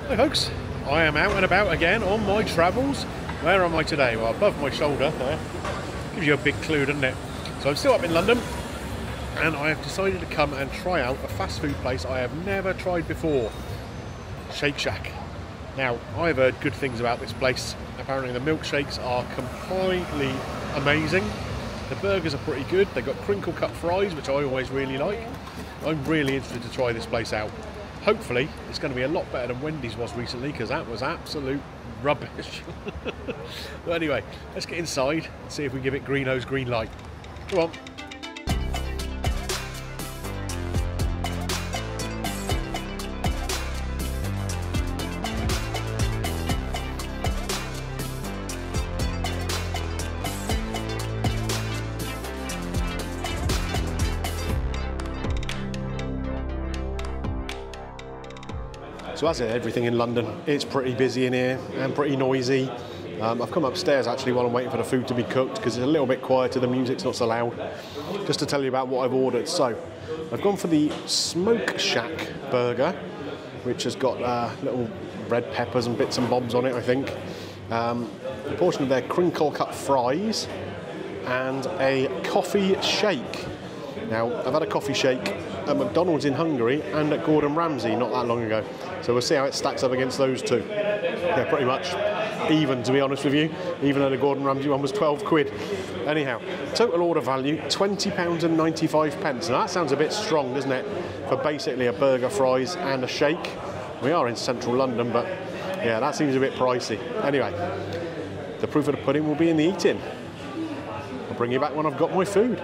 Hi folks, I am out and about again on my travels. Where am I today? Well, above my shoulder there. Gives you a big clue, doesn't it? So I'm still up in London and I have decided to come and try out a fast food place I have never tried before. Shake Shack. Now, I've heard good things about this place. Apparently the milkshakes are completely amazing. The burgers are pretty good. They've got crinkle cut fries, which I always really like. I'm really interested to try this place out. Hopefully, it's going to be a lot better than Wendy's was recently, because that was absolute rubbish. But anyway, let's get inside and see if we give it Greeno's green light. Come on. So as everything in London, it's pretty busy in here and pretty noisy. I've come upstairs actually while I'm waiting for the food to be cooked because it's a little bit quieter, the music's not so loud. Just to tell you about what I've ordered. So, I've gone for the Smoke Shack burger, which has got little red peppers and bits and bobs on it, I think. A portion of their crinkle cut fries and a coffee shake. Now, I've had a coffee shake at McDonald's in Hungary and at Gordon Ramsay not that long ago. So we'll see how it stacks up against those two. They're pretty much even, to be honest with you, even though the Gordon Ramsay one was 12 quid. Anyhow, total order value, £20.95. Now that sounds a bit strong, doesn't it? For basically a burger, fries and a shake. We are in central London, but yeah, that seems a bit pricey. Anyway, the proof of the pudding will be in the eating. I'll bring you back when I've got my food.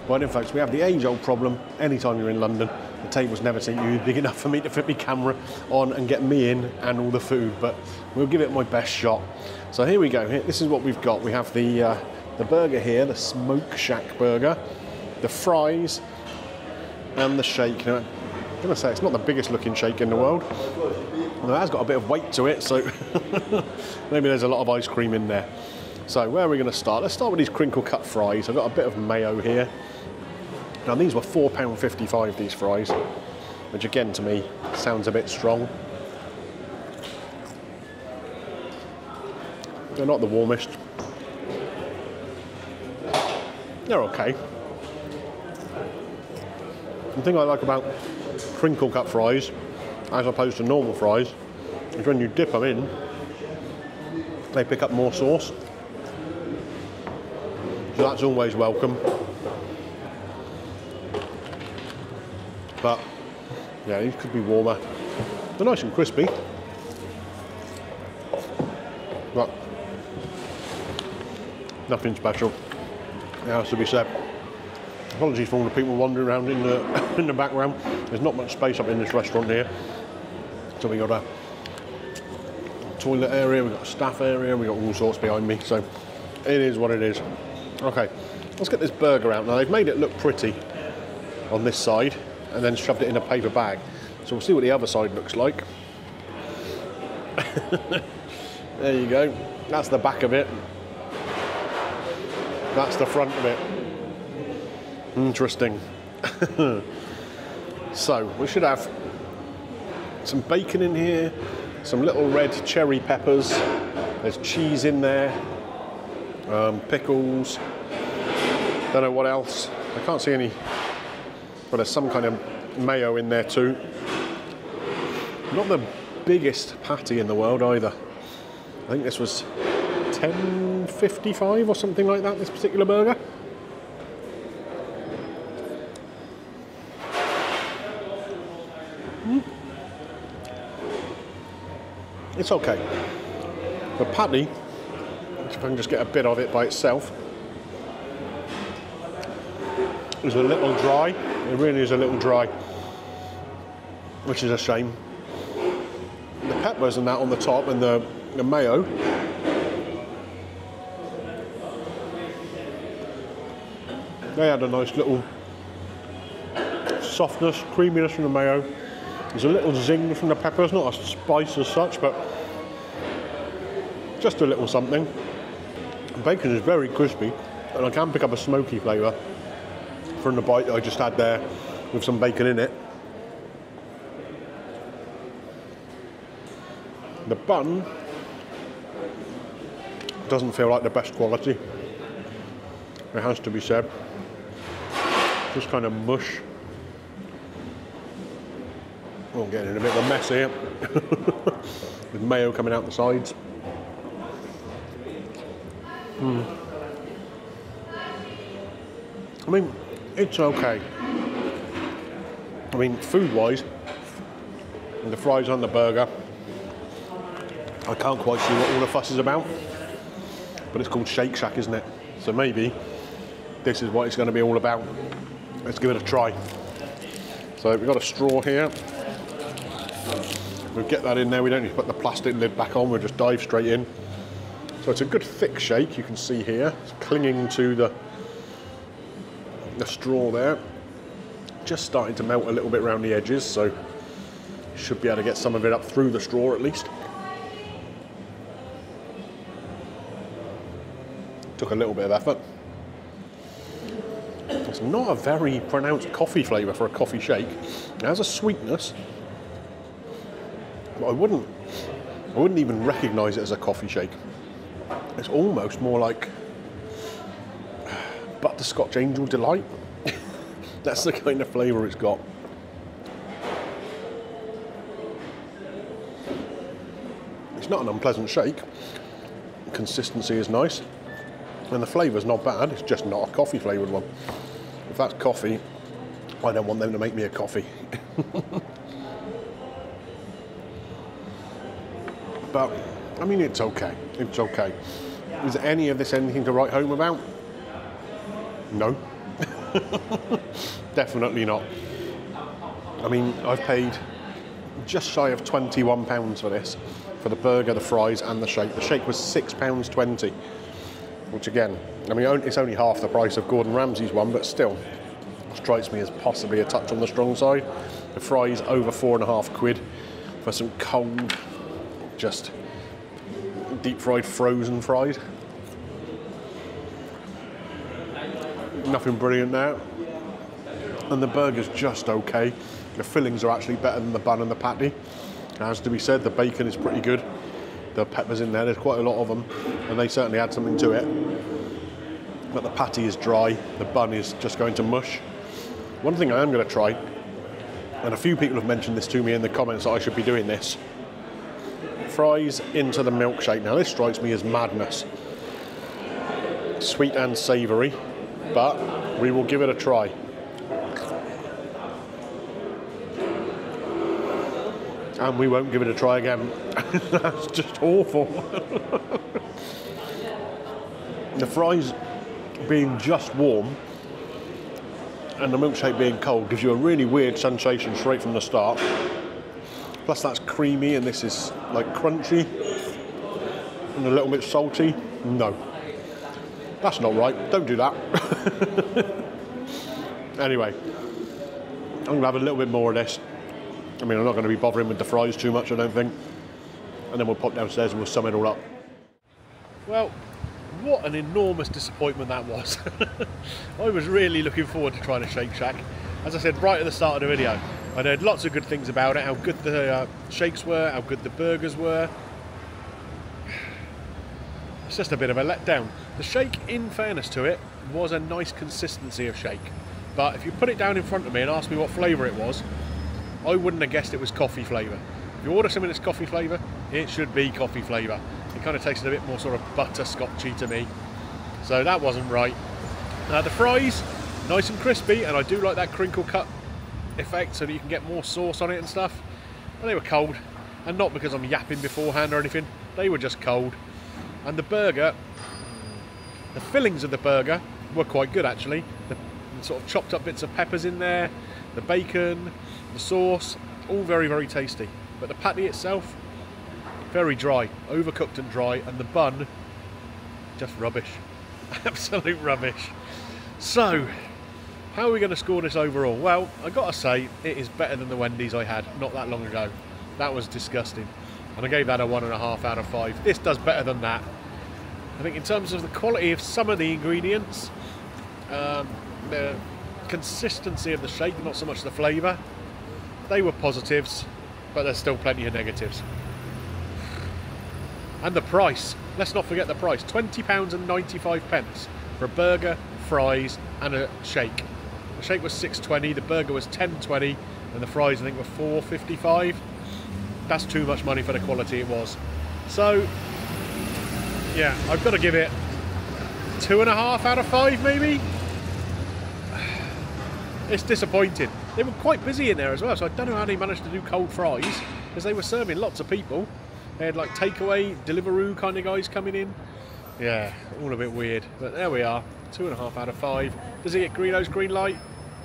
Well, in fact, we have the age-old problem. Anytime you're in London, the tables never seem to be big enough for me to fit my camera on and get me in and all the food, but we'll give it my best shot. So here we go. This is what we've got. We have the burger here, the Smoke Shack burger, the fries, and the shake. Now, I'm going to say it's not the biggest looking shake in the world. Although it has got a bit of weight to it, so maybe there's a lot of ice cream in there. So where are we going to start? Let's start with these crinkle cut fries. I've got a bit of mayo here. Now these were £4.55, these fries, which again to me sounds a bit strong. They're not the warmest. They're okay. The thing I like about crinkle cut fries, as opposed to normal fries, is when you dip them in, they pick up more sauce. So that's always welcome. But yeah, these could be warmer. They're nice and crispy. But nothing special. It has to be said. Apologies for all the people wandering around in the in the background. There's not much space up in this restaurant here. So we got a toilet area, we've got a staff area, we've got all sorts behind me. So it is what it is. Okay, let's get this burger out now. They've made it look pretty on this side and then shoved it in a paper bag. So we'll see what the other side looks like. There you go. That's the back of it. That's the front of it. Interesting. So we should have some bacon in here, some little red cherry peppers. There's cheese in there. Pickles, don't know what else, I can't see any, but there's some kind of mayo in there too. Not the biggest patty in the world either. I think this was £10.55 or something like that, this particular burger. It's okay. The patty, if I can just get a bit of it by itself, is a little dry. It really is a little dry, which is a shame. The peppers and that on the top and the mayo, they had a nice little softness, creaminess from the mayo. There's a little zing from the peppers, not a spice as such, but just a little something. The bacon is very crispy, and I can pick up a smoky flavour from the bite that I just had there with some bacon in it. The bun doesn't feel like the best quality, it has to be said. Just kind of mush. Oh, I'm getting in a bit of a mess here with mayo coming out the sides. I mean, it's okay. I mean, food-wise, the fries on the burger, I can't quite see what all the fuss is about, but it's called Shake Shack, isn't it? So maybe this is what it's going to be all about. Let's give it a try. So we've got a straw here. We'll get that in there. We don't need to put the plastic lid back on. We'll just dive straight in. So it's a good thick shake. You can see here, it's clinging to the straw there. Just starting to melt a little bit around the edges, so you should be able to get some of it up through the straw at least. Took a little bit of effort. It's not a very pronounced coffee flavour for a coffee shake. It has a sweetness, but I wouldn't even recognise it as a coffee shake. It's almost more like butterscotch angel delight. That's the kind of flavour it's got. It's not an unpleasant shake. Consistency is nice. And the flavour's not bad, it's just not a coffee flavoured one. If that's coffee, I don't want them to make me a coffee. But, I mean, it's okay. It's okay. Is any of this anything to write home about? No. Definitely not. I mean, I've paid just shy of £21 for this, for the burger, the fries and the shake. The shake was £6.20, which again, I mean, it's only half the price of Gordon Ramsay's one, but still strikes me as possibly a touch on the strong side. The fries over £4.50 for some cold, just deep fried frozen fries. Nothing brilliant there. And the burger's just okay. The fillings are actually better than the bun and the patty. As to be said, the bacon is pretty good. The peppers in there's quite a lot of them, and they certainly add something to it. But the patty is dry, the bun is just going to mush. One thing I am going to try, and a few people have mentioned this to me in the comments that I should be doing this, fries into the milkshake. Now this strikes me as madness. Sweet and savoury, but we will give it a try. And we won't give it a try again. That's just awful. The fries being just warm and the milkshake being cold gives you a really weird sensation straight from the start. Plus that's creamy and this is like crunchy and a little bit salty. No, that's not right. Don't do that. Anyway, I'm gonna have a little bit more of this. I mean, I'm not going to be bothering with the fries too much, I don't think. And then we'll pop downstairs and we'll sum it all up. Well, what an enormous disappointment that was. I was really looking forward to trying a Shake Shack. As I said right at the start of the video, I'd heard lots of good things about it, how good the shakes were, how good the burgers were. It's just a bit of a letdown. The shake, in fairness to it, was a nice consistency of shake. But if you put it down in front of me and asked me what flavour it was, I wouldn't have guessed it was coffee flavour. If you order something that's coffee flavour, it should be coffee flavour. It kind of tasted a bit more sort of butterscotchy to me. So that wasn't right. The fries, nice and crispy, and I do like that crinkle cut effect so that you can get more sauce on it and stuff. And they were cold, and not because I'm yapping beforehand or anything, they were just cold. And the burger, the fillings of the burger were quite good actually. The sort of chopped up bits of peppers in there, the bacon, the sauce, all very, very tasty. But the patty itself, very dry, overcooked and dry, and the bun, just rubbish. Absolute rubbish. So, How are we going to score this overall? Well, I got to say, it is better than the Wendy's I had not that long ago. That was disgusting. And I gave that a 1.5 out of 5. This does better than that. I think in terms of the quality of some of the ingredients, the consistency of the shake, not so much the flavour, they were positives, but there's still plenty of negatives. And the price, let's not forget the price, £20.95 for a burger, fries and a shake. The shake was £6.20, the burger was £10.20 and the fries I think were £4.55. That's too much money for the quality it was. So yeah, I've got to give it 2.5 out of 5 maybe. It's disappointing. They were quite busy in there as well, so I don't know how they managed to do cold fries, because they were serving lots of people. They had like takeaway, Deliveroo kind of guys coming in. Yeah, all a bit weird, but there we are. 2.5 out of 5. Does it get Greeno's green light?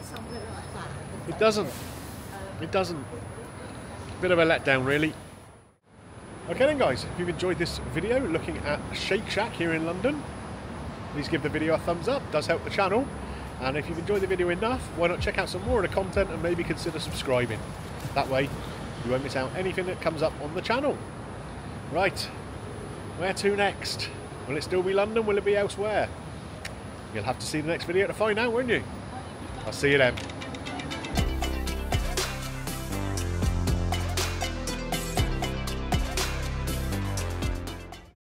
Something like that. It doesn't. It doesn't. Bit of a letdown, really. Okay then guys, if you've enjoyed this video looking at Shake Shack here in London, please give the video a thumbs up, it does help the channel. And if you've enjoyed the video enough, why not check out some more of the content and maybe consider subscribing. That way you won't miss out anything that comes up on the channel. Right, where to next? Will it still be London? Will it be elsewhere? You'll have to see the next video to find out, won't you? I'll see you then.